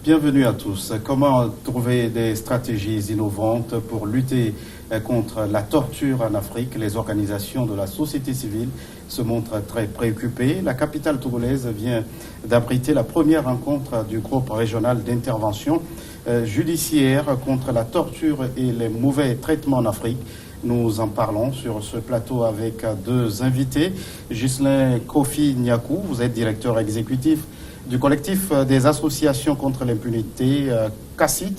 Bienvenue à tous. Comment trouver des stratégies innovantes pour lutter contre la torture en Afrique? Les organisations de la société civile se montrent très préoccupées. La capitale togolaise vient d'abriter la première rencontre du groupe régional d'intervention judiciaire contre la torture et les mauvais traitements en Afrique. Nous en parlons sur ce plateau avec deux invités. Ghislain Kofi Nyakou, vous êtes directeur exécutif du collectif des associations contre l'impunité, CACIT.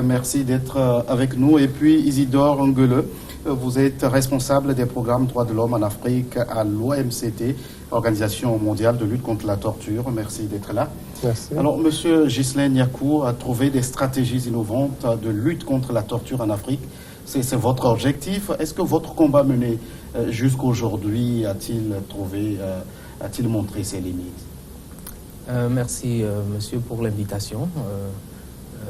Merci d'être avec nous. Et puis Isidore Nguele, vous êtes responsable des programmes droits de l'homme en Afrique à l'OMCT, Organisation mondiale de lutte contre la torture. Merci d'être là. Merci. Alors, Monsieur Ghislain Nyakou a trouvé des stratégies innovantes de lutte contre la torture en Afrique. C'est votre objectif. Est-ce que votre combat mené jusqu'à aujourd'hui a-t-il montré ses limites? Merci, monsieur, pour l'invitation.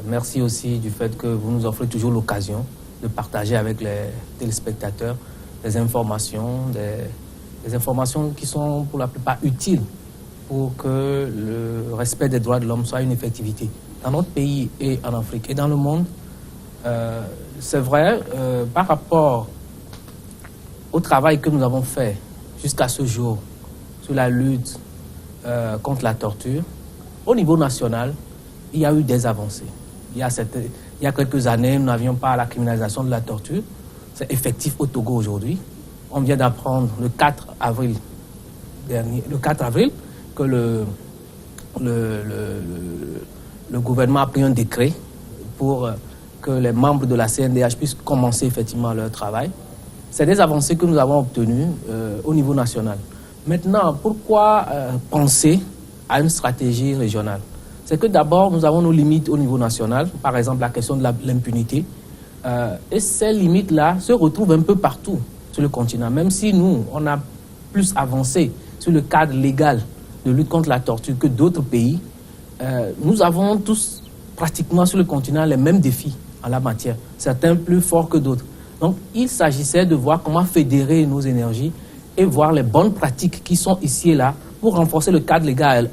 Merci aussi du fait que vous nous offrez toujours l'occasion de partager avec les téléspectateurs des informations qui sont pour la plupart utiles pour que le respect des droits de l'homme soit une effectivité dans notre pays et en Afrique et dans le monde. C'est vrai, par rapport au travail que nous avons fait jusqu'à ce jour sur la lutte contre la torture, au niveau national, il y a eu des avancées. Il y a quelques années, nous n'avions pas la criminalisation de la torture. C'est effectif au Togo aujourd'hui. On vient d'apprendre le 4 avril que le gouvernement a pris un décret pour que les membres de la CNDH puissent commencer effectivement leur travail. C'est des avancées que nous avons obtenues au niveau national. Maintenant, pourquoi penser à une stratégie régionale? C'est que d'abord, nous avons nos limites au niveau national, par exemple la question de l'impunité. Et ces limites-là se retrouvent un peu partout sur le continent. Même si nous, on a plus avancé sur le cadre légal de lutte contre la torture que d'autres pays, nous avons tous pratiquement sur le continent les mêmes défis en la matière, certains plus forts que d'autres. Donc, il s'agissait de voir comment fédérer nos énergies et voir les bonnes pratiques qui sont ici et là pour renforcer le cadre légal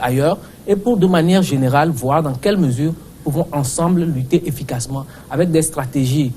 ailleurs et pour, de manière générale, voir dans quelle mesure pouvons ensemble lutter efficacement avec des stratégies,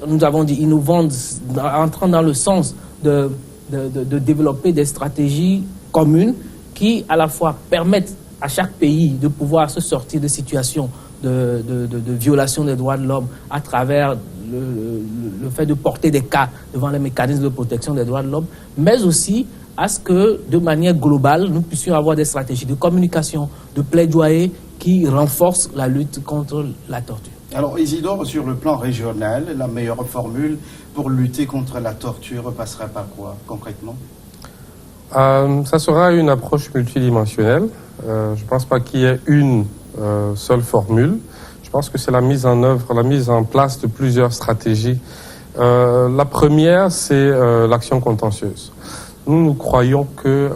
nous avons dit innovantes, entrant dans le sens de développer des stratégies communes qui, à la fois, permettent à chaque pays de pouvoir se sortir de situations de violation des droits de l'homme à travers le fait de porter des cas devant les mécanismes de protection des droits de l'homme, mais aussi à ce que, de manière globale, nous puissions avoir des stratégies de communication, de plaidoyer qui renforcent la lutte contre la torture. Alors, Isidore, sur le plan régional, la meilleure formule pour lutter contre la torture passerait par quoi, concrètement? Ça sera une approche multidimensionnelle. Je ne pense pas qu'il y ait une seule formule. Je pense que c'est la mise en œuvre, la mise en place de plusieurs stratégies. La première, c'est l'action contentieuse. Nous croyons que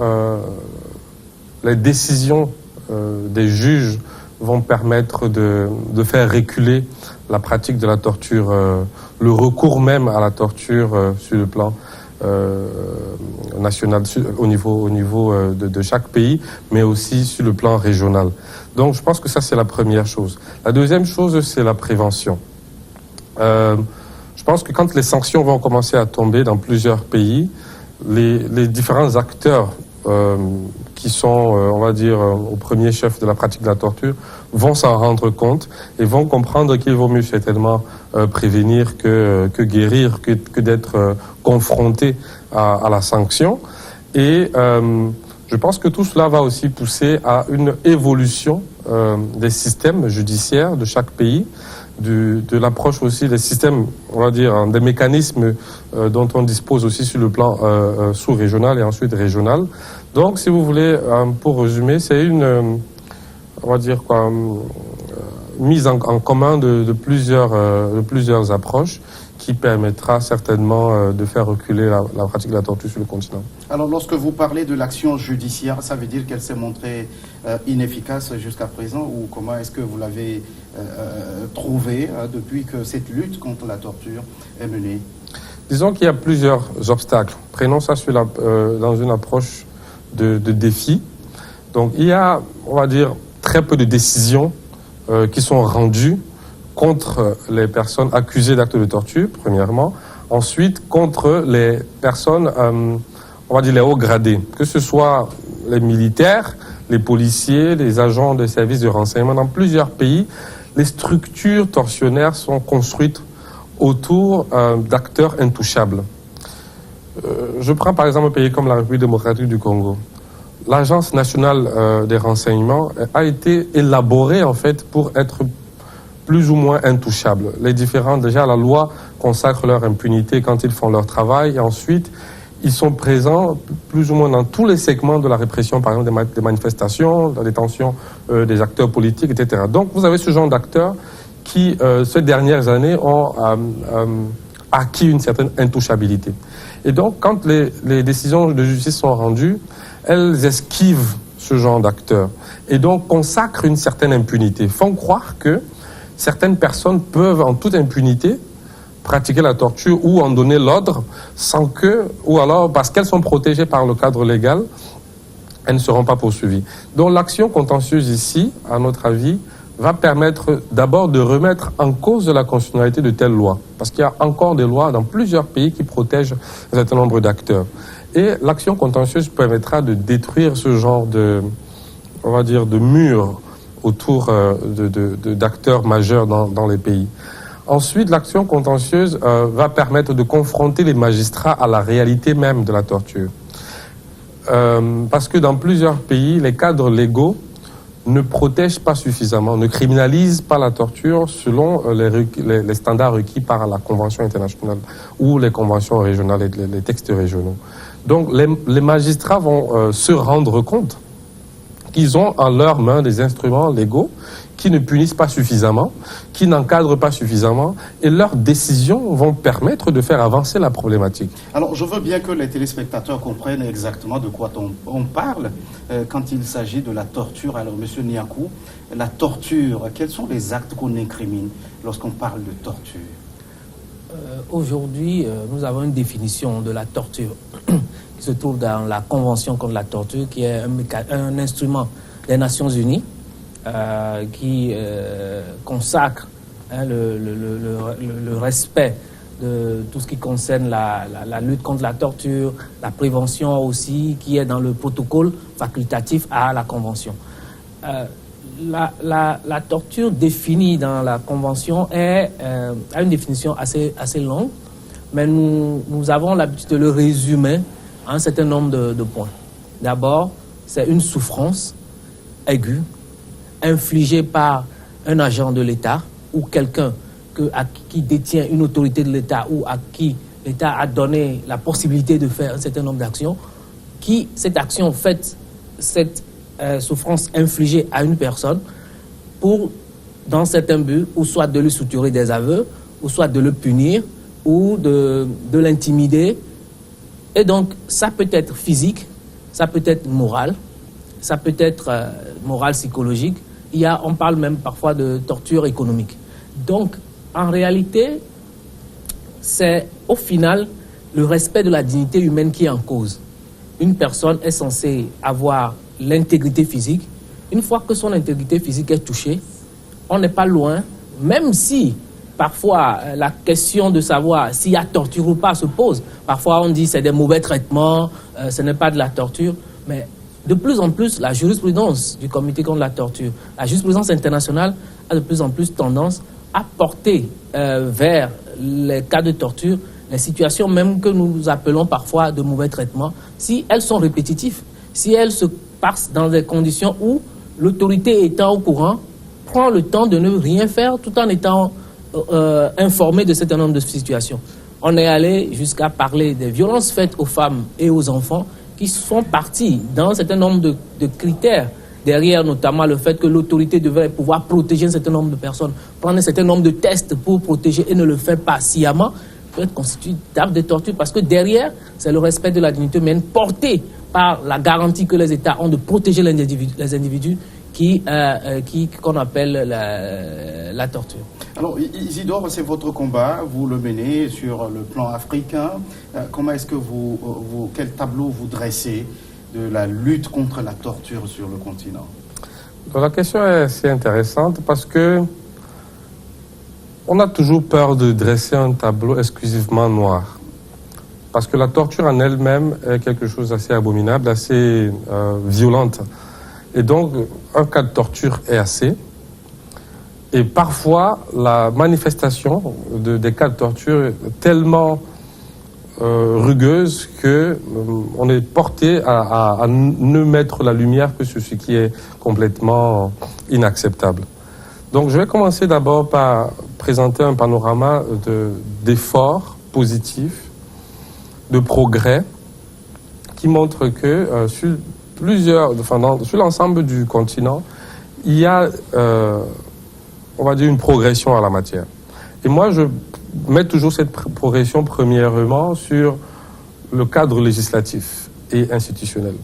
les décisions des juges vont permettre de faire reculer la pratique de la torture, le recours même à la torture sur le plan national, au niveau de chaque pays, mais aussi sur le plan régional. Donc je pense que ça, c'est la première chose. La deuxième chose, c'est la prévention. Je pense que quand les sanctions vont commencer à tomber dans plusieurs pays, les différents acteurs qui sont, on va dire, au premier chef de la pratique de la torture, vont s'en rendre compte et vont comprendre qu'il vaut mieux certainement prévenir que guérir, que d'être confronté à la sanction. Et je pense que tout cela va aussi pousser à une évolution des systèmes judiciaires de chaque pays, de l'approche aussi des systèmes, on va dire, des mécanismes dont on dispose aussi sur le plan sous-régional et ensuite régional. Donc, si vous voulez, pour résumer, c'est une, on va dire quoi, mise en commun de plusieurs approches qui permettra certainement de faire reculer la pratique de la torture sur le continent. Alors, lorsque vous parlez de l'action judiciaire, ça veut dire qu'elle s'est montrée inefficace jusqu'à présent, ou comment est-ce que vous l'avez trouvé depuis que cette lutte contre la torture est menée? Disons qu'il y a plusieurs obstacles. Prenons ça dans une approche de défi. Donc, il y a, on va dire, très peu de décisions qui sont rendues contre les personnes accusées d'actes de torture, premièrement. Ensuite, contre les personnes, on va dire les hauts gradés, que ce soit les militaires, les policiers, les agents des services de renseignement. Dans plusieurs pays, les structures tortionnaires sont construites autour d'acteurs intouchables. Je prends par exemple un pays comme la République démocratique du Congo. L'Agence nationale des renseignements a été élaborée en fait pour être plus ou moins intouchables. Les différents, déjà la loi consacre leur impunité quand ils font leur travail et ensuite ils sont présents plus ou moins dans tous les segments de la répression, par exemple des manifestations, la détention des acteurs politiques, etc. Donc vous avez ce genre d'acteurs qui, ces dernières années, ont acquis une certaine intouchabilité. Et donc quand les décisions de justice sont rendues, elles esquivent ce genre d'acteurs et donc consacrent une certaine impunité, font croire que certaines personnes peuvent en toute impunité pratiquer la torture ou en donner l'ordre sans que, ou alors parce qu'elles sont protégées par le cadre légal, elles ne seront pas poursuivies. Donc l'action contentieuse ici, à notre avis, va permettre d'abord de remettre en cause la constitutionnalité de telles lois. Parce qu'il y a encore des lois dans plusieurs pays qui protègent un certain nombre d'acteurs. Et l'action contentieuse permettra de détruire ce genre de, on va dire, de murs autour d'acteurs majeurs dans les pays. Ensuite, l'action contentieuse va permettre de confronter les magistrats à la réalité même de la torture. Parce que dans plusieurs pays, les cadres légaux ne protègent pas suffisamment, ne criminalisent pas la torture selon les standards requis par la Convention internationale ou les conventions régionales et les textes régionaux. Donc les magistrats vont se rendre compte qu'ils ont en leurs mains des instruments légaux qui ne punissent pas suffisamment, qui n'encadrent pas suffisamment, et leurs décisions vont permettre de faire avancer la problématique. Alors, je veux bien que les téléspectateurs comprennent exactement de quoi on parle quand il s'agit de la torture. Alors, Monsieur Niakou, la torture, quels sont les actes qu'on incrimine lorsqu'on parle de torture? Aujourd'hui, nous avons une définition de la torture qui se trouve dans la Convention contre la torture, qui est un instrument des Nations Unies qui consacre le respect de tout ce qui concerne la lutte contre la torture, la prévention aussi, qui est dans le protocole facultatif à la Convention. La torture définie dans la Convention a une définition assez longue, mais nous avons l'habitude de le résumer à un certain nombre de points. D'abord, c'est une souffrance aiguë infligée par un agent de l'État ou quelqu'un qui détient une autorité de l'État ou à qui l'État a donné la possibilité de faire un certain nombre d'actions, cette action faite, cette souffrance infligée à une personne pour, dans certains buts, ou soit de lui soutirer des aveux, ou soit de le punir, ou de l'intimider. Et donc, ça peut être physique, ça peut être moral, ça peut être moral psychologique. On parle même parfois de torture économique. Donc, en réalité, c'est au final le respect de la dignité humaine qui est en cause. Une personne est censée avoir l'intégrité physique. Une fois que son intégrité physique est touchée, on n'est pas loin, même si parfois la question de savoir s'il y a torture ou pas se pose. Parfois on dit c'est des mauvais traitements, ce n'est pas de la torture, mais de plus en plus la jurisprudence du comité contre la torture, la jurisprudence internationale a de plus en plus tendance à porter vers les cas de torture les situations même que nous appelons parfois de mauvais traitements, si elles sont répétitives, si elles se passent dans des conditions où l'autorité étant au courant prend le temps de ne rien faire tout en étant informé de certain nombre de situations. On est allé jusqu'à parler des violences faites aux femmes et aux enfants qui font partie d'un certain nombre de critères. Derrière notamment le fait que l'autorité devrait pouvoir protéger un certain nombre de personnes, prendre un certain nombre de tests pour protéger et ne le fait pas sciemment, peut être constitué d'actes de torture parce que derrière, c'est le respect de la dignité humaine porté par la garantie que les États ont de protéger les individus qu'on appelle la torture. Alors Isidore, c'est votre combat, vous le menez sur le plan africain. Comment est-ce que quel tableau vous dressez de la lutte contre la torture sur le continent? Donc, la question est assez intéressante parce que on a toujours peur de dresser un tableau exclusivement noir. Parce que la torture en elle-même est quelque chose d'assez abominable, assez violente. Et donc, un cas de torture est assez. Et parfois, la manifestation des cas de torture est tellement rugueuse qu'on est porté à ne mettre la lumière que sur ce qui est complètement inacceptable. Donc, je vais commencer d'abord par présenter un panorama d'efforts positifs, de progrès, qui montrent que sur l'ensemble du continent, il y a, on va dire, une progression en la matière. Et moi, je mets toujours cette progression premièrement sur le cadre législatif et institutionnel.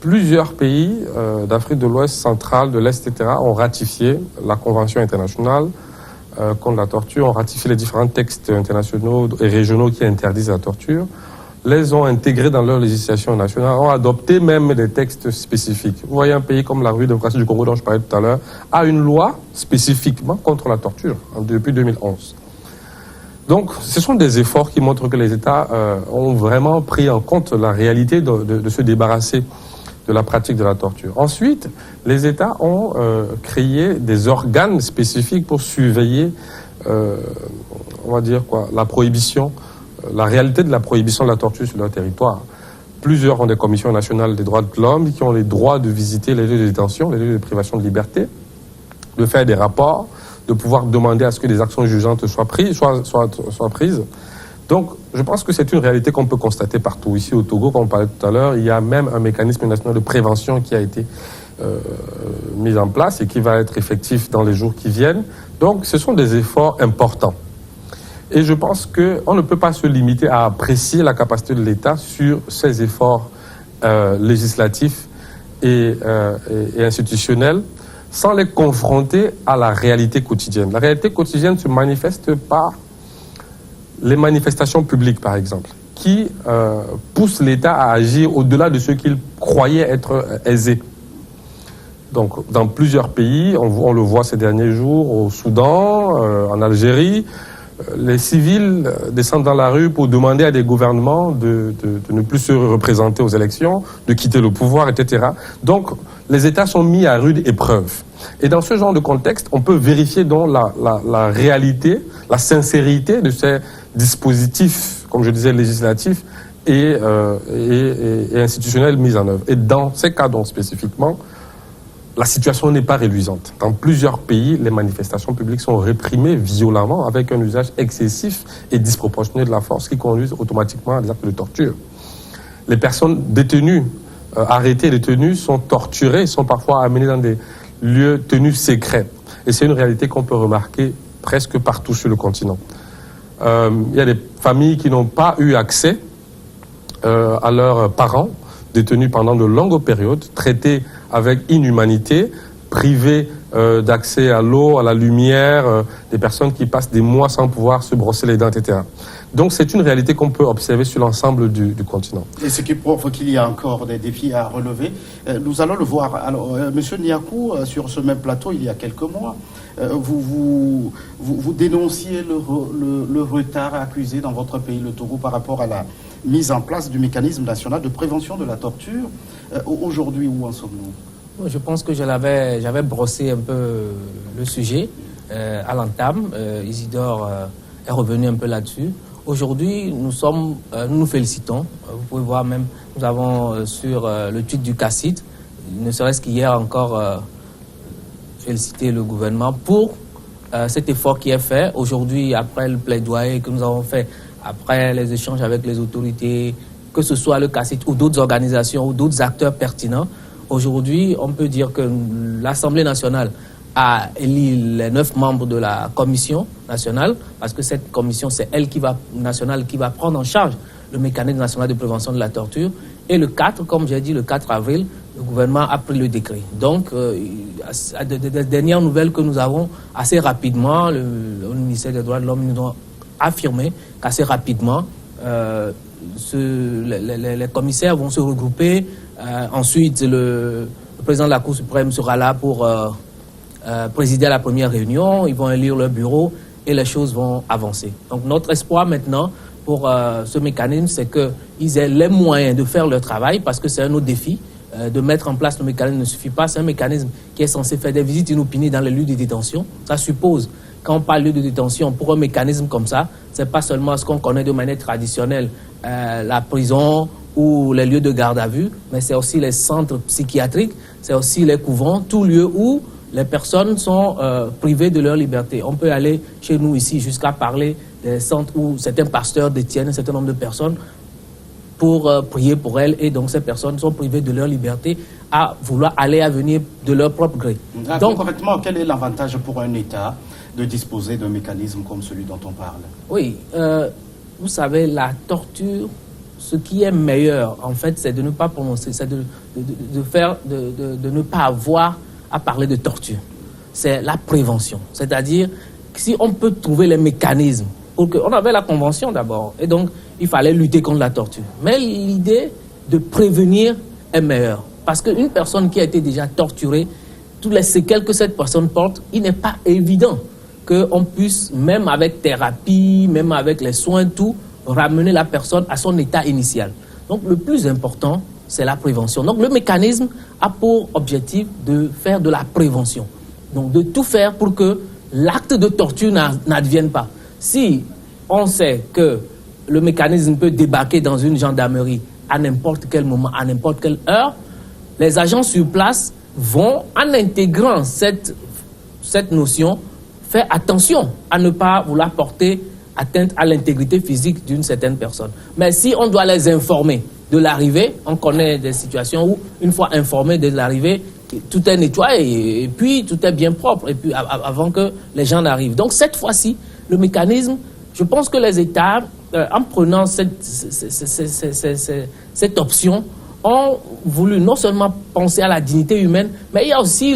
Plusieurs pays d'Afrique de l'Ouest, centrale, de l'Est, etc., ont ratifié la Convention internationale contre la torture, ont ratifié les différents textes internationaux et régionaux qui interdisent la torture, les ont intégrés dans leur législation nationale, ont adopté même des textes spécifiques. Vous voyez, un pays comme la République démocratique du Congo, dont je parlais tout à l'heure, a une loi spécifiquement contre la torture depuis 2011. Donc, ce sont des efforts qui montrent que les États ont vraiment pris en compte la réalité de se débarrasser de la pratique de la torture. Ensuite, les États ont créé des organes spécifiques pour surveiller, on va dire quoi, la prohibition, la réalité de la prohibition de la torture sur leur territoire. Plusieurs ont des commissions nationales des droits de l'homme qui ont les droits de visiter les lieux de détention, les lieux de privation de liberté, de faire des rapports, de pouvoir demander à ce que des actions jugeantes soient prises. Donc, je pense que c'est une réalité qu'on peut constater partout. Ici au Togo, comme on parlait tout à l'heure, il y a même un mécanisme national de prévention qui a été mis en place et qui va être effectif dans les jours qui viennent. Donc, ce sont des efforts importants. Et je pense qu'on ne peut pas se limiter à apprécier la capacité de l'État sur ces efforts législatifs et institutionnels sans les confronter à la réalité quotidienne. La réalité quotidienne se manifeste par les manifestations publiques, par exemple, qui poussent l'État à agir au-delà de ce qu'il croyait être aisé. Donc, dans plusieurs pays, on le voit ces derniers jours, au Soudan, en Algérie, les civils descendent dans la rue pour demander à des gouvernements de ne plus se représenter aux élections, de quitter le pouvoir, etc. Donc, les États sont mis à rude épreuve. Et dans ce genre de contexte, on peut vérifier donc la réalité, la sincérité de ces dispositifs, comme je disais, législatifs et institutionnels mis en œuvre. Et dans ces cas donc spécifiquement, la situation n'est pas réluisante. Dans plusieurs pays, les manifestations publiques sont réprimées violemment avec un usage excessif et disproportionné de la force qui conduit automatiquement à des actes de torture. Les personnes détenues, arrêtées et détenues sont torturées, sont parfois amenées dans des lieux tenus secrets. Et c'est une réalité qu'on peut remarquer presque partout sur le continent. Il y a des familles qui n'ont pas eu accès à leurs parents, détenus pendant de longues périodes, traités avec inhumanité, privés d'accès à l'eau, à la lumière, des personnes qui passent des mois sans pouvoir se brosser les dents, etc. Donc c'est une réalité qu'on peut observer sur l'ensemble du continent. Et ce qui prouve qu'il y a encore des défis à relever. Nous allons le voir. Alors, Monsieur Niakou, sur ce même plateau, il y a quelques mois, vous dénonciez le retard accusé dans votre pays, le Togo, par rapport à la mise en place du mécanisme national de prévention de la torture. Aujourd'hui, où en sommes-nous ? Je pense que j'avais brossé un peu le sujet à l'entame. Isidore est revenu un peu là-dessus. Aujourd'hui, nous nous félicitons. Vous pouvez voir même, nous avons sur le tweet du CACID, ne serait-ce qu'hier encore, félicité le gouvernement pour cet effort qui est fait. Aujourd'hui, après le plaidoyer que nous avons fait, après les échanges avec les autorités, que ce soit le CACID ou d'autres organisations ou d'autres acteurs pertinents, aujourd'hui, on peut dire que l'Assemblée nationale a élu les 9 membres de la commission nationale, parce que cette commission, c'est elle qui va prendre en charge le mécanisme national de prévention de la torture. Et le 4, comme j'ai dit, le 4 avril, le gouvernement a pris le décret. Donc, des dernières nouvelles que nous avons, assez rapidement, le ministère des droits de l'homme nous a affirmé qu'assez rapidement, les commissaires vont se regrouper. Ensuite, le président de la Cour suprême sera là pour présider à la première réunion, ils vont élire leur bureau et les choses vont avancer. Donc notre espoir maintenant pour ce mécanisme, c'est qu'ils aient les moyens de faire leur travail, parce que c'est un autre défi. De mettre en place le mécanisme ne suffit pas. C'est un mécanisme qui est censé faire des visites inopinées dans les lieux de détention. Ça suppose, quand on parle de lieu de détention, pour un mécanisme comme ça, c'est pas seulement ce qu'on connaît de manière traditionnelle, la prison ou les lieux de garde à vue, mais c'est aussi les centres psychiatriques, c'est aussi les couvents, tout lieu où les personnes sont privées de leur liberté. On peut aller chez nous ici jusqu'à parler des centres où certains pasteurs détiennent un certain nombre de personnes pour prier pour elles, et donc ces personnes sont privées de leur liberté à vouloir aller à venir de leur propre gré. Donc, concrètement, quel est l'avantage pour un État de disposer d'un mécanisme comme celui dont on parle? Oui, vous savez, la torture, ce qui est meilleur, en fait, c'est de ne pas prononcer, c'est de ne pas avoir à parler de torture. C'est la prévention. C'est-à-dire, si on peut trouver les mécanismes, pour que, on avait la convention d'abord, et donc il fallait lutter contre la torture. Mais l'idée de prévenir est meilleure. Parce qu'une personne qui a été déjà torturée, toutes les séquelles que cette personne porte, il n'est pas évident qu'on puisse, même avec thérapie, même avec les soins, tout, ramener la personne à son état initial. Donc le plus important, c'est la prévention. Donc le mécanisme a pour objectif de faire de la prévention. Donc de tout faire pour que l'acte de torture n'advienne pas. Si on sait que le mécanisme peut débarquer dans une gendarmerie à n'importe quel moment, à n'importe quelle heure, les agents sur place vont, en intégrant cette notion, faire attention à ne pas vouloir porter atteinte à l'intégrité physique d'une certaine personne. Mais si on doit les informer de l'arrivée, on connaît des situations où, une fois informés de l'arrivée, tout est nettoyé et puis tout est bien propre, et puis avant que les gens n'arrivent. Donc cette fois-ci, le mécanisme, je pense que les États, en prenant cette option, ont voulu non seulement penser à la dignité humaine, mais il y a aussi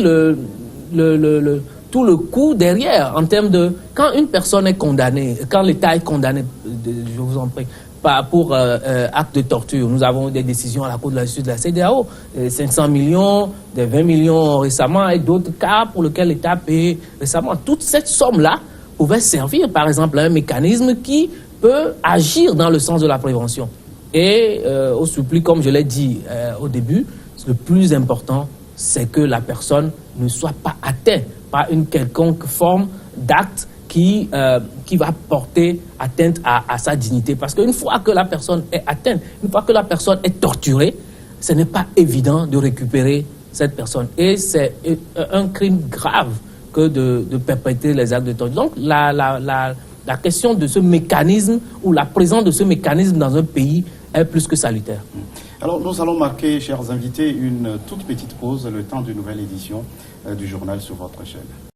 tout le coût derrière, en termes de... Quand une personne est condamnée, quand l'État est condamné, je vous en prie, pour acte de torture, nous avons des décisions à la Cour de la justice de la CEDEAO, 500 millions, des 20 millions récemment, et d'autres cas pour lesquels l'État a payé récemment. Toute cette somme-là pouvait servir, par exemple, à un mécanisme qui peut agir dans le sens de la prévention. Et au suppli, comme je l'ai dit au début, le plus important, c'est que la personne ne soit pas atteinte par une quelconque forme d'acte qui va porter atteinte à sa dignité. Parce qu'une fois que la personne est atteinte, une fois que la personne est torturée, ce n'est pas évident de récupérer cette personne. Et c'est un crime grave que de perpétrer les actes de torture. Donc la question de ce mécanisme, ou la présence de ce mécanisme dans un pays, est plus que salutaire. Alors nous allons marquer, chers invités, une toute petite pause, le temps d'une nouvelle édition du journal sur votre chaîne.